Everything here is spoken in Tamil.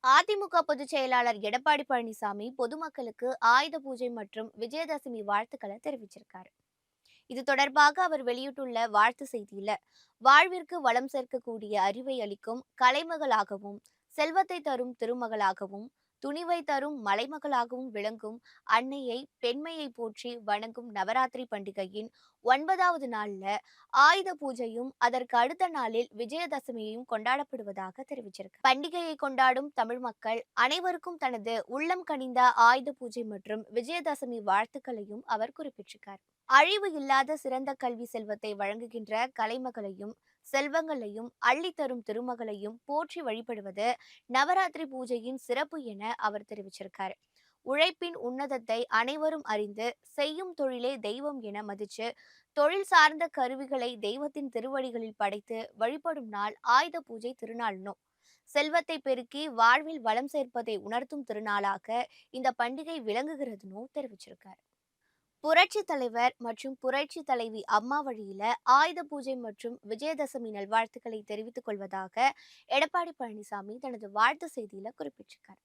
அதிமுக பொதுச் செயலாளர் எடப்பாடி பழனிசாமி பொதுமக்களுக்கு ஆயுத பூஜை மற்றும் விஜயதசமி வாழ்த்துக்களை தெரிவிச்சிருக்காரு. இது தொடர்பாக அவர் வெளியிட்டுள்ள வாழ்த்து செய்தியில, வாழ்விற்கு வளம் சேர்க்கக்கூடிய அறிவை அளிக்கும் கலைமகளாகவும், செல்வத்தை தரும் திருமகளாகவும், துணிவை தரும் மலைமகளாகவும் விளங்கும் அன்னையை பெண்மையை போற்றி வணங்கும் நவராத்திரி பண்டிகையின் 9வது நாள்ல ஆயுத பூஜையும் அதற்கு அடுத்த நாளில் விஜயதசமியையும் கொண்டாடப்படுவதாக தெரிவிச்சிருக்கு. பண்டிகையை கொண்டாடும் தமிழ் மக்கள் அனைவருக்கும் தனது உள்ளம் கனிந்த ஆயுத பூஜை மற்றும் விஜயதசமி வாழ்த்துக்களையும் அவர் குறிப்பிட்டிருக்கார். அழிவு இல்லாத சிறந்த கல்வி செல்வத்தை வழங்குகின்ற கலைமகளையும் செல்வங்களையும் அள்ளித்தரும் திருமகளையும் போற்றி வழிபடுவது நவராத்திரி பூஜையின் சிறப்பு என அவர் தெரிவிச்சிருக்காரு. உழைப்பின் உன்னதத்தை அனைவரும் அறிந்து செய்யும் தொழிலே தெய்வம் என மதிச்சு தொழில் சார்ந்த கருவிகளை தெய்வத்தின் திருவடிகளில் படைத்து வழிபடும் நாள் ஆயுத பூஜை திருநாள்னும் செல்வத்தை பெருக்கி வாழ்வில் வளம் சேர்ப்பதை உணர்த்தும் திருநாளாக இந்த பண்டிகை விளங்குகிறதுன்னு தெரிவிச்சிருக்காரு. புரட்சி தலைவர் மற்றும் புரட்சி தலைவி அம்மா வழியில ஆயுத பூஜை மற்றும் விஜயதசமி நல்வாழ்த்துக்களை தெரிவித்துக் கொள்வதாக எடப்பாடி பழனிசாமி தனது வாழ்த்து செய்தியில குறிப்பிட்டிருக்கார்.